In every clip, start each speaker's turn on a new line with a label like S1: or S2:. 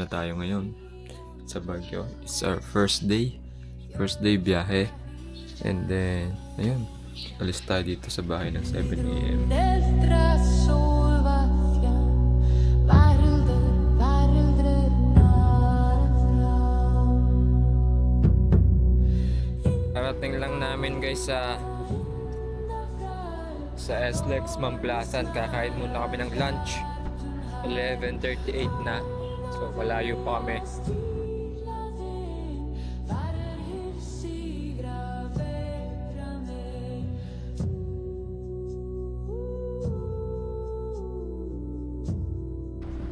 S1: na tayo ngayon sa Baguio. It's our first day biyahe. And then, ayun, alis tayo dito sa bahay ng 7 AM. Narating lang namin guys sa SLEX Mamplasan. Kakain muna kami ng lunch. 11:38 na. So malayo pa kami.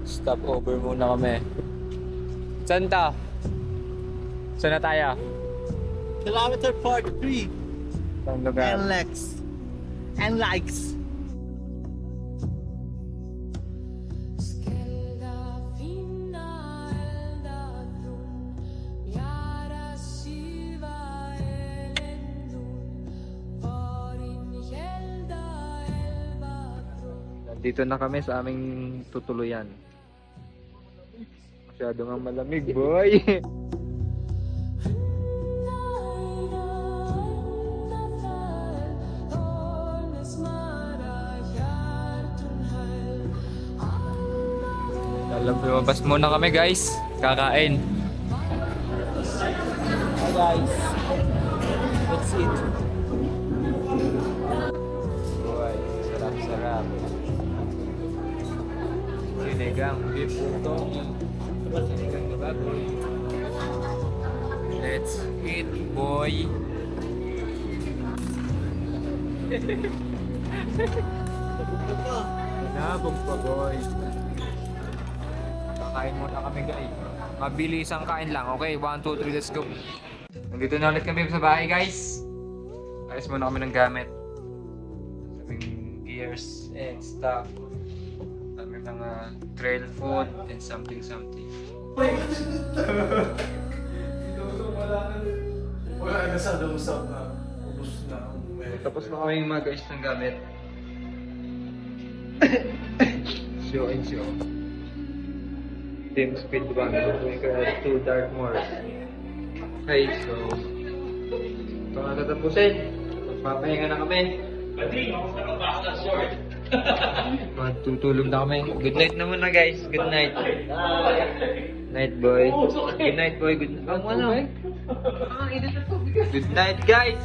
S1: Stop over muna kami. Saan ta? Saan na tayo?
S2: Kilometer 43
S1: Saan lugar?
S2: and likes.
S1: Dito na kami sa aming tutuluyan. Masyado nga malamig, boy. Lumabas muna kami, guys. Kakain.
S2: Hi guys, let's eat.
S1: Boy, sarap-sarap. Sinigang beef utong. Sinigang na baboy. Let's eat, boy. Nabog pa, boy. Kakain muna kami, guys. Mabilis ang kain lang. Okay, 1, 2, 3, let's go. Nandito na ulit kami sa bahay, guys. Ayos muna kami ng gamit. Saming gears and stuff. Kami mga trail food and something.
S2: Wala na sa usap na. Ubus na.
S1: Tapos na kami mga guys ng gamit. Show and show. Team speed 1. We got 2 dark more. Okay, so ito na tatapusin. Magpapahinga na kami. Magtutulog na kami. Good night naman na guys. Good night. Night boy. Good night boy. Good night. Good night guys.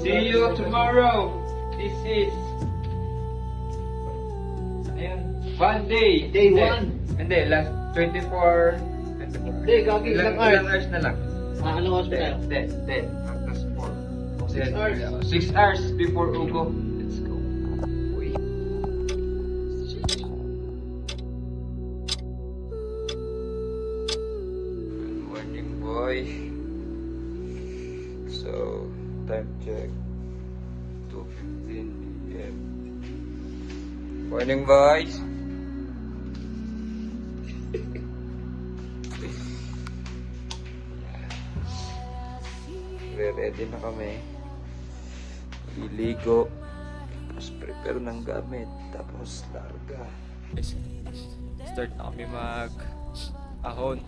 S1: See you tomorrow. This is one day.
S2: Day 1.
S1: Hindi, last 24.
S2: Hindi, gagi, ilang
S1: Ilang
S2: hours.
S1: hours na lang.
S2: Ano hospital?
S1: 10. Plus 4.
S2: 6 hours.
S1: 6 hours before Ugo. Let's go. Uy. Good morning, boy. So, time check. 2:15 PM. Morning, boys. Ready na kami. Iligo. Tapos prepare ng gamit. Tapos larga. Start na kami mag-ahon.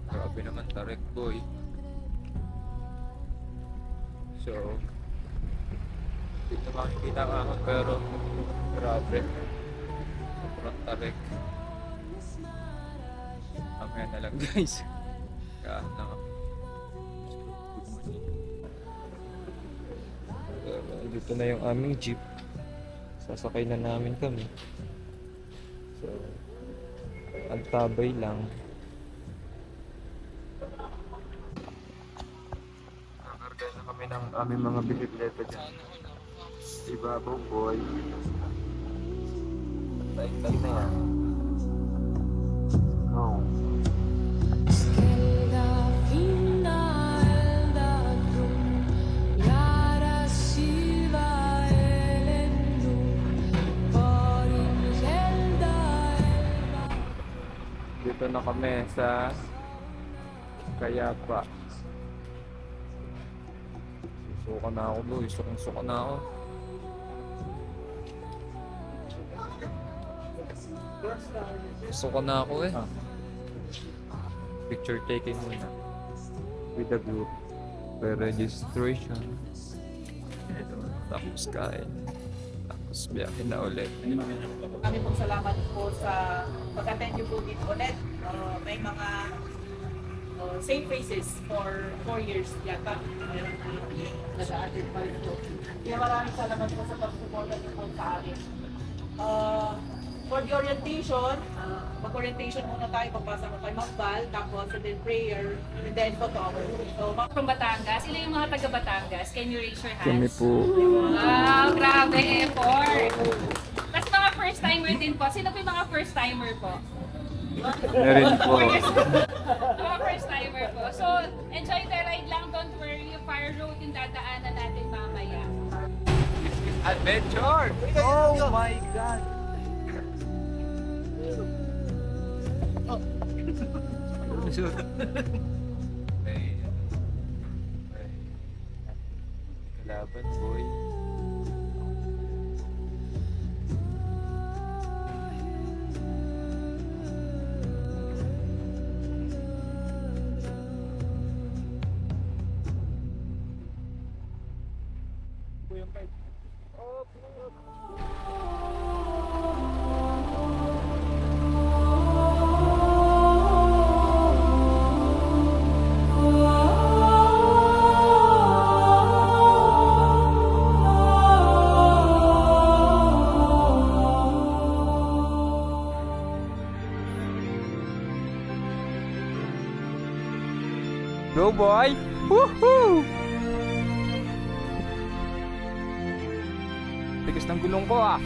S1: Grabe naman tarik, boy. So, dito makikita ang ahon pero grabe. Sobrang tarik. Mamaya na lang guys. Kaan na kami. Dito na yung aming jeep. Sasakay na namin kami. So, antabay lang. Kakarga na kami ng aming mga bisikleta dyan. Ibabaw boy. Tay-tay na yan. Oh. Dito na kami sa Kayapa. Suka na ako boy, suka na ako. Suka na ako eh. picture taking muna with the group. Pre-registration. Ito, tapos kain. Tapos biyakin na ulit.
S3: Kami pong salamat po sa pag-attend niyo po dito ulit. May mga same faces for 4 years yata. Meron na nag-attend pa rin po. Kaya maraming salamat po sa pag-suporta niyo po sa akin. For the orientation, mag-orientation muna tayo, papasa mo tayo mag-bal, tapos and then prayer, and then photography. So,
S4: From Batangas. Sila yung mga taga Batangas. Can you raise your hands?
S1: Kami po.
S4: Wow, grabe effort. Tapos mga first timer din po. Sino po yung mga first timer po?
S1: Meron po.
S4: Mga first timer po. So, enjoy the ride lang. Don't worry. Yung fire road yung dadaanan natin mamaya.
S1: Adventure! Oh my God! Kalaban, boy. Go boy! Woohoo! Tigas ng gulong ko ah!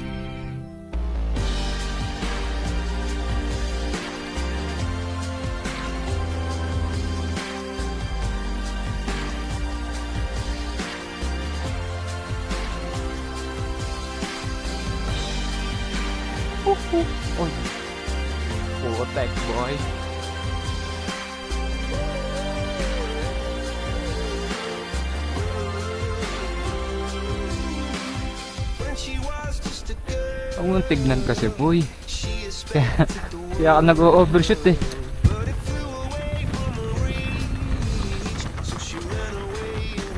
S1: Woohoo! Oy! Putek boy! Ang mong tignan kasi boy. Kaya ka nag-overshoot eh.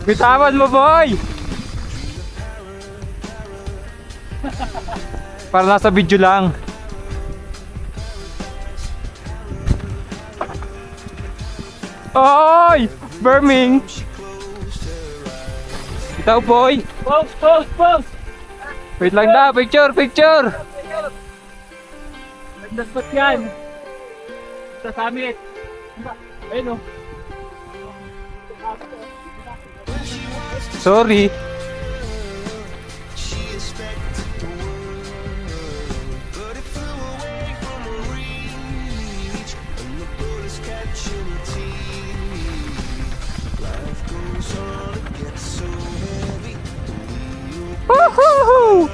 S1: Bitawan mo boy! Para nasa video lang. Oy! Burming! Itaw boy! Pause! Wait lang na, picture!
S3: Nagdaspot yan! Sa summit! Ayun o.
S1: Sorry. Woohoo!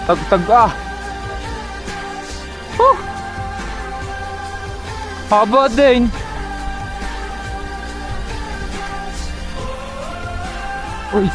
S1: Tag ah. Haba din. Uy.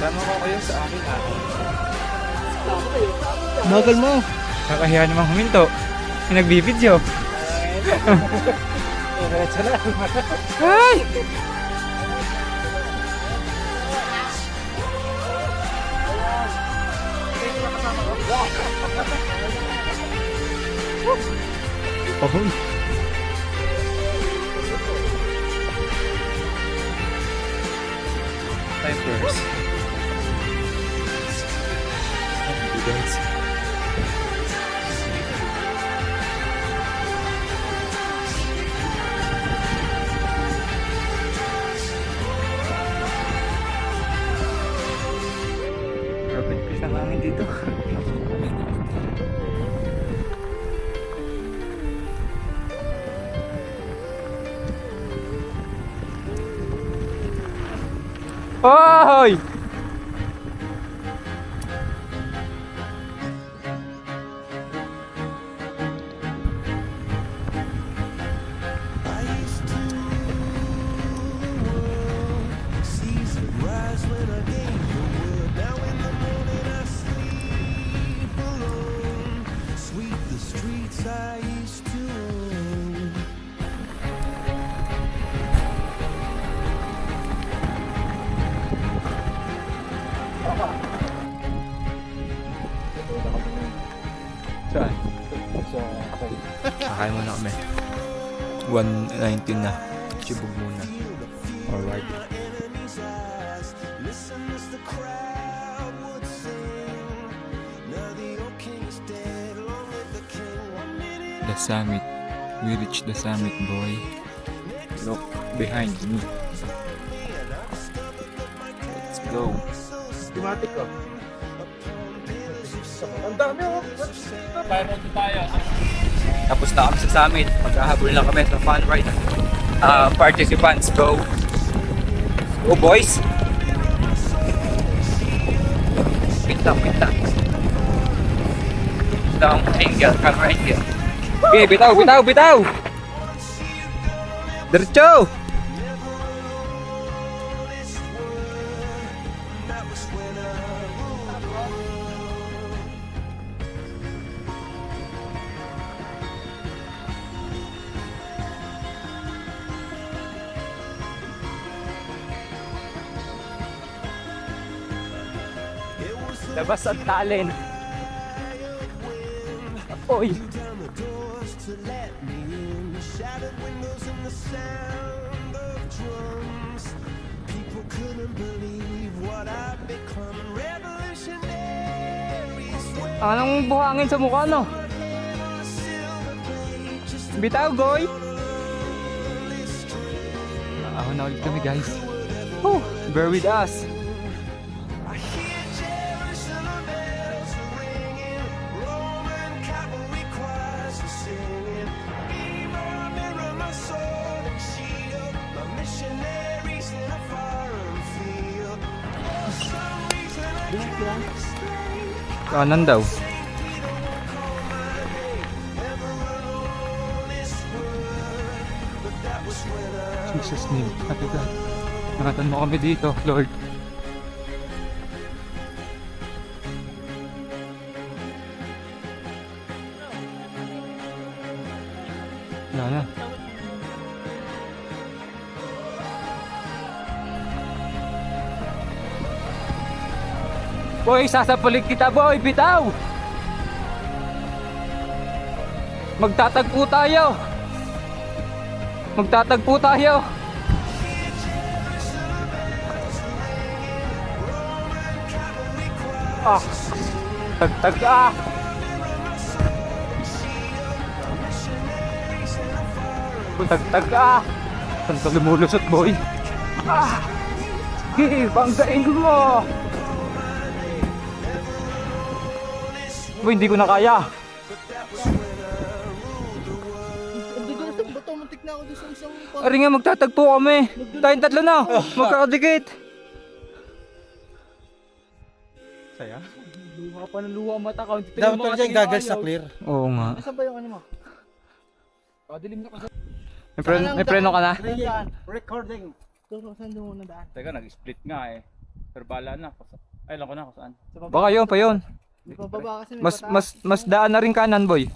S1: Sama ko kayo sa akin
S2: Bagal mo.
S1: Kakahiya namang huminto. Nagbibidyo. Ay! Pahul. Typers. Guys. Grabe yung ang hangin dito. Hoy! Saan? Kakain muna kami. 1:19 na. Chibog muna. Alright. The summit. We reached the summit, boy. Look behind me. Let's go.
S2: Thematic ka. Ang dami oh.
S1: Tapos na kami sa summit. Maghahabol na kami sa fun ride. Participants, go! Go, boys! Pinta. Down angle, camera angle. Okay, bitaw! Diretso! Labas ang talent. Apoy. Anong buhangin sa mukha, no? Bitaw, goy! Nakahon na ulit kami, guys. Oh, bear with us. Kanan daw. Jesus name. Ate God. Nakatan mo kami dito, Lord. Wala na. Boy, sasapulit kita, boy! Bitaw! Magtatagpo tayo! Ah! Tagtag ah! Tagtag ah! Saan ka lumulusot, boy? Ah! Sige, banggain mo! Boy, hindi ko na kaya.
S2: Bato, muntik na ako doon sa isang...
S1: Ari nga, magtatagpo kami. Tayong tatlo na. Magkakadikit. Saya?
S3: Luha pa ng luha mata ko.
S2: Dapat pala dyan gagal sa clear.
S1: Oo nga.
S3: Saan ba yung ano mo? Dilim na kasi.
S1: May preno ka na?
S2: Recording.
S3: Saan doon muna daan?
S5: Teka, nag-split nga eh. Pero bahala na. Ay, alam ko na kung saan.
S1: Baka yun pa yun.
S3: Pababa kasi may
S1: Mas daan na rin kanan, boy.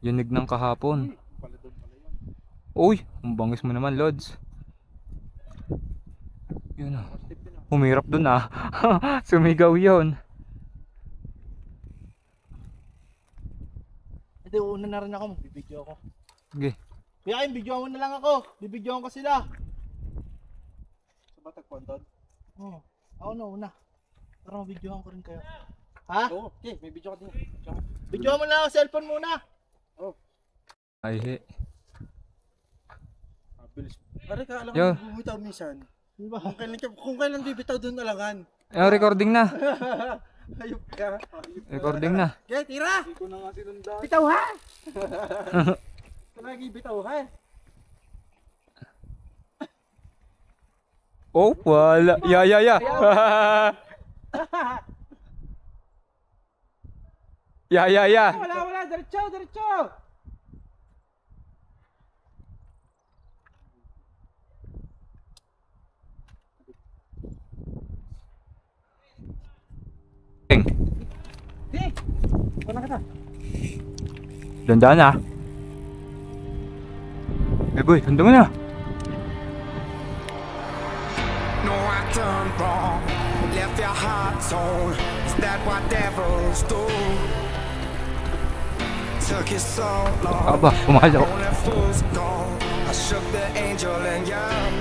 S1: Yunig ng kahapon. Uy, ang bangis mo naman, Lods. Yun ah. Humirap dun ah. Sumigaw yun.
S2: Hindi, una na rin ako. Magbibideo ako.
S1: Sige.
S2: Kaya kayo, videoan mo na lang ako. Bibidyoan ko sila. Sa ba tagpuan? Oo. Ako na una. Para mabidyoan ko rin kayo. Ha? Oo, okay. May video ka din. Videoan mo na ako. Cellphone muna.
S1: Ay, he.
S2: Bilis. Pare ka, alam
S1: Yo.
S2: mo, bumitaw minsan. Kung kailan bibitaw doon alangan.
S1: Recording na.
S2: Ayop ka.
S1: Recording na.
S2: Kaya tira! Hindi ko na nga sinundan. Bitaw ha! Lagi bitaw ha!
S1: Oh, wala. Ya. Ya.
S2: Wala, diretso!
S1: Dandan ah. Eh boy, handa mo na.
S6: No, I done wrong, left your heart torn. Is that what devils do? Took you so long,
S1: Aba, pumasok.
S6: only fools gone. I shook the angel and young.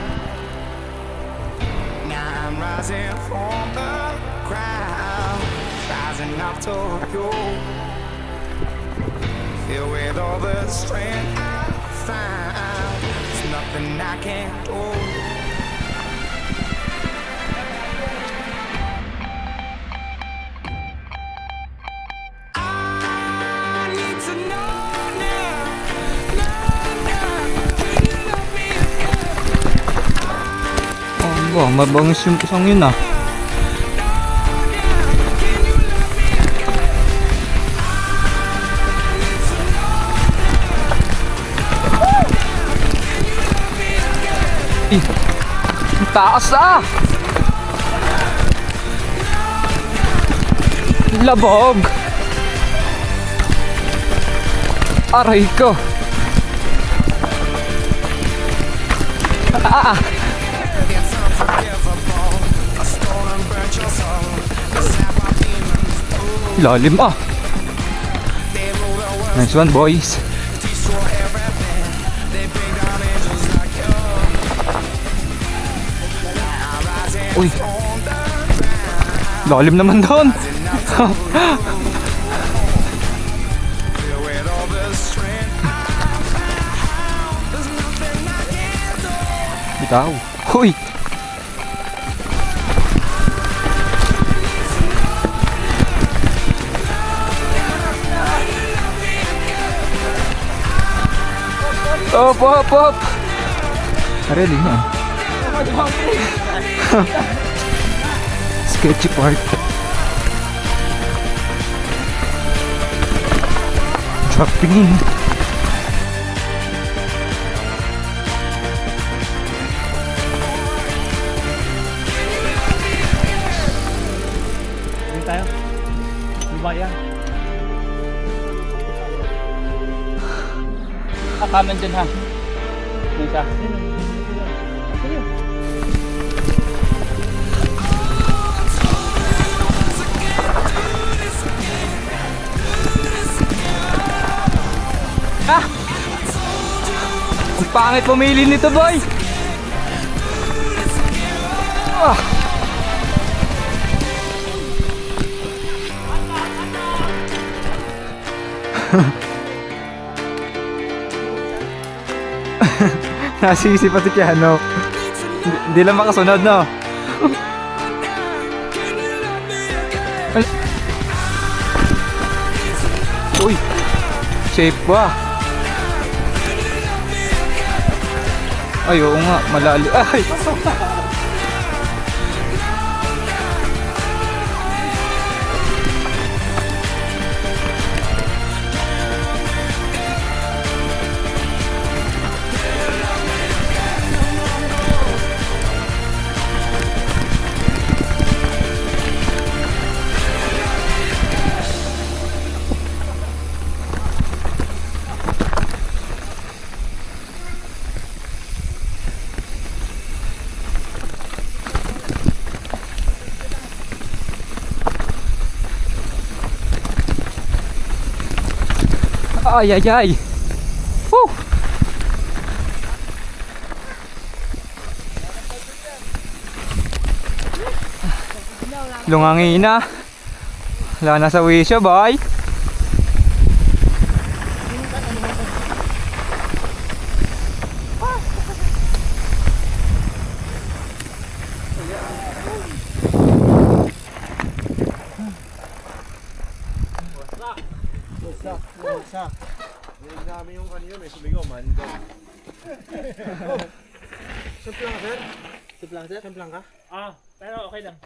S6: Now I'm rising from the ground, rising up to you. Filled with all the strength I found, there's nothing I can't do.
S1: Oh, mabangis yung isang yun ah. Ang taas ah! Labog! Aray ko!
S6: It's unforgivable. A stolen burnt your soul. The sap of demons.
S1: Lalim ah!
S6: They rule the world.
S1: Nice one boys!
S6: Destroy everything. They bring down angels like you. Now rising
S1: Uy!
S6: from the ground.
S1: Lalim naman doon!
S6: Filled with all the strength I found. There's nothing I can't do.
S1: Bitaw! Huy! Op! Really na. Sketchy part. Dropping in.
S5: Hindi tayo. Lumayan. Kanan din ha. May isa.
S1: Ang pangit pumili nito boy! Ah! Nasisi pa si Keanu. Hindi lang makasunod, no? Uy! Safe ba? Ay, oo nga. Malali. Ay! Ay, ay, ay. Woo! Lungangina. Wala na sa wisyo, boy.
S2: Ngayon namin yung kanina, may sumigaw, mandaw. Simplang ka, sir? Simplang, sir? Simplang ka?
S7: Pero okay lang.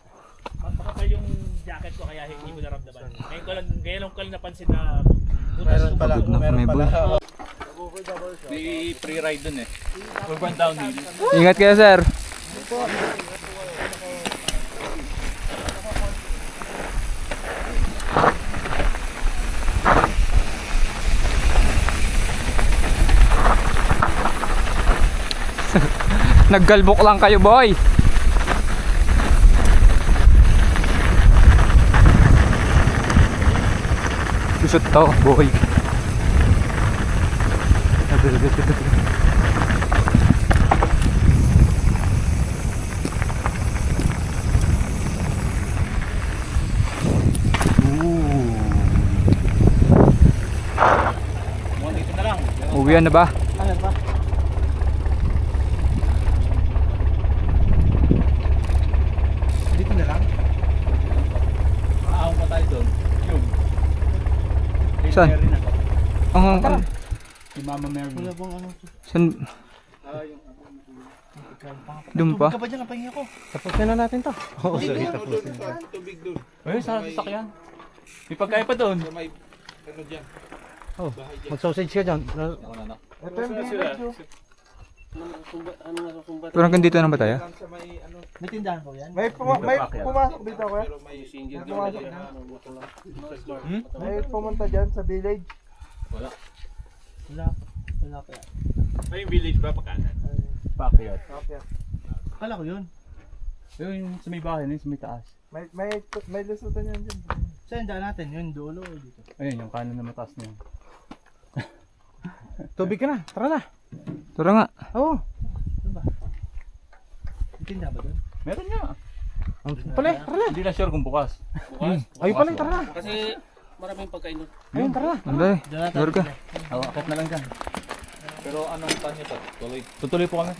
S7: Makapal yung jacket ko kaya hindi ko naramdaman. Ngayon lang ko lang napansin na
S2: Meron pala,
S1: Pagod na
S2: meron
S1: kami,
S2: pala.
S5: May free ride dun eh. Urban downhill.
S1: Ingat kayo, sir. Naggalbok lang kayo, boy. Kusot to, boy.
S5: Mukhang dito na lang.
S1: Uwian na ba?
S2: Dito na lang?
S5: Aahon pa tayo doon. Yun.
S1: Saan?
S5: Mary na to.
S1: Si
S5: Mama Mary.
S2: Wala bang ano?
S1: Saan? Doon pa?
S2: Tubig ka ba dyan? Napahingi ako. Tapusin na natin to. Oo, sorry. Tapusin. Tubig doon.
S5: Ay, sa sasakyan. May pagkain pa doon.
S2: Oh, mag-sausage ka dyan.
S5: Ako na, no?
S2: Ito yung video.
S1: Pero hanggang dito na ba tayo?
S2: May tindahan ko yan? May pumasok dito ko yan? May pumunta dyan sa village?
S5: Wala.
S2: Wala pa yan.
S7: Ay, yung village ba pagkanan?
S5: Paakyat.
S2: Okay. Kala ko yun.
S5: Yung sa may bahay, yung sa may taas.
S2: May lusutan yan dyan. Saan daan natin? Yun, dulo o dito?
S5: Ayun, yung kanan na mataas na yun.
S2: Tubig ka na, tara na.
S1: Tara nga.
S2: Oo. Diba? May tinda ba doon?
S5: Meron nga.
S2: Pala, tara na.
S5: Hindi na sure kung bukas.
S2: Ay pala, tara na.
S7: Kasi maraming pagkain doon.
S2: Ayun, tara na.
S1: Anday, lugar ka.
S5: Akit na lang dyan. Pero anong plan nyo to? Tuloy. Tutuloy po kami.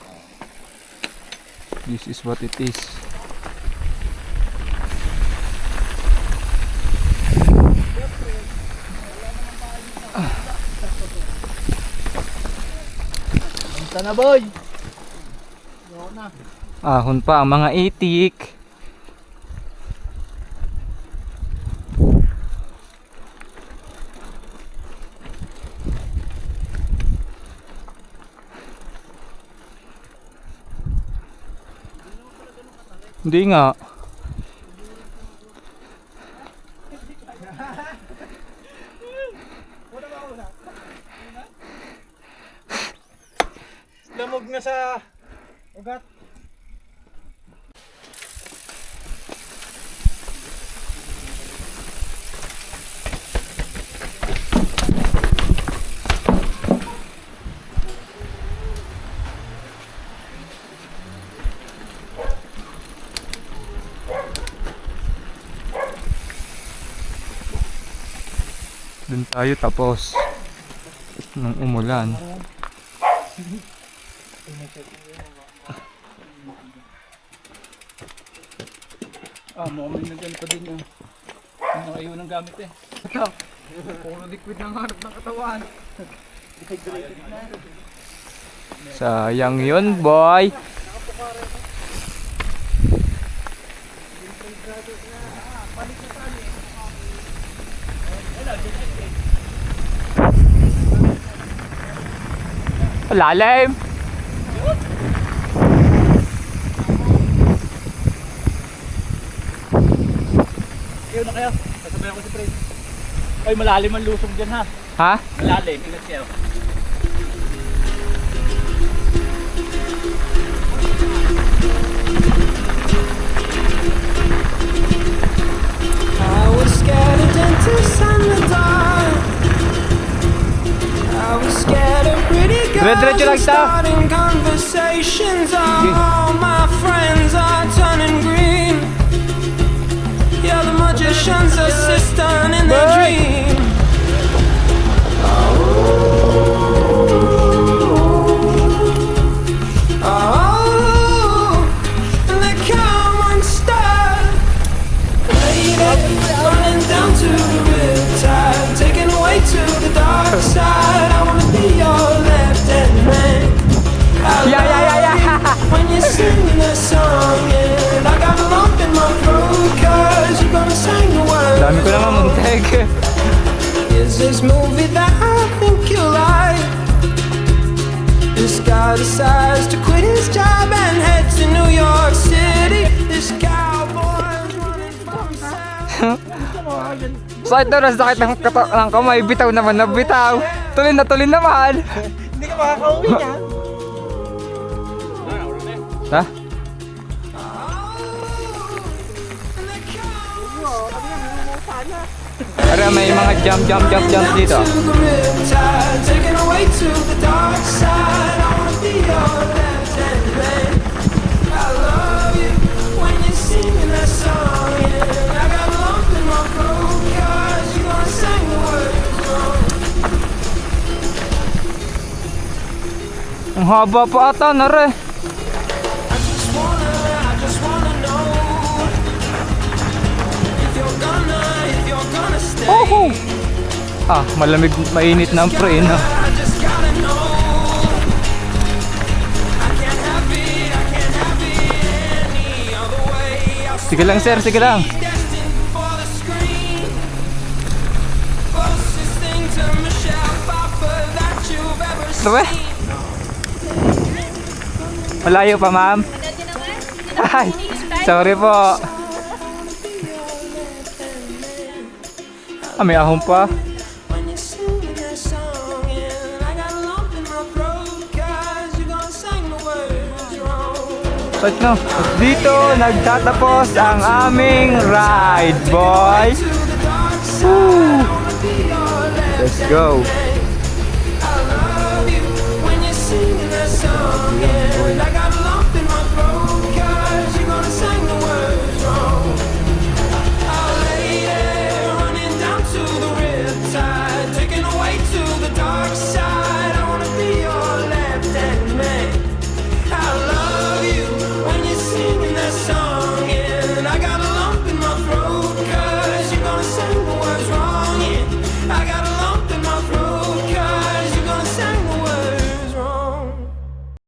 S1: This is what it is.
S2: Punta na, boy. Ayoko na.
S1: Ahon pa ang mga itik. Hindi nga.
S2: Lamog na sa ugat.
S1: Doon tayo tapos nung umulan.
S5: Mukhang may nagano pa din yung ayaw ng gamit eh.
S1: Puro liquid ng harap ng katawan. Sayang yun, boy. Lalim.
S7: Kayo na kayo. Sasabayan ko si Fred. Ay, malalim ang lusong dyan ha.
S1: Ha?
S7: Malalim. Ingat kayo.
S6: I was scared of dentists and the dark.
S1: dito.
S6: Starting conversations, all my friends are turning green. Yeah, the magician's assistant in their dream. Oh, and they come unstuck, running down to the riptide, taken away to the dark side. I wanna be your left-hand man. I
S1: Yeah, yeah, yeah, yeah.
S6: love you when you're singing that song, and I got a lump in my throat 'cause you're gonna sing the words.
S1: Dami ko naman muntek.
S6: Is this movie that I think you like? This guy decides to quit his job and head to New York City. This cowboy's running from South.
S1: Sakit daw na sakit ng kamay. Bitaw naman na bitaw. Tulin naman.
S2: Hindi ka makakauwi niya.
S1: Ha? Para may mga jump dito.
S6: To the riptide, taken away to the dark side. I wanna be your left-hand man. I love you when you're singing that song, and I got a lump in my throat 'cause you're gonna sing the words wrong.
S1: Ang haba pa ata na re.
S6: I just wanna know if you're gonna stay.
S1: Oh! Ah, malamig, mainit na ang pre, no?
S6: I just gotta know. I can't have it any other way. I'm
S1: Sige lang sir, sige lang.
S6: destined for the screen. Closest thing to Michelle Pfeiffer that you've ever
S1: Sabi?
S6: seen.
S1: Malayo pa ma'am. Ay, sorry po. Ah, may ahon pa.
S6: When you're singing that song, and I got a lump in my throat 'cause you're gonna sing the words wrong.
S1: At no, at dito nagtatapos ang aming ride, boys.
S6: To the dark side, I wanna be your left.
S1: Let's go.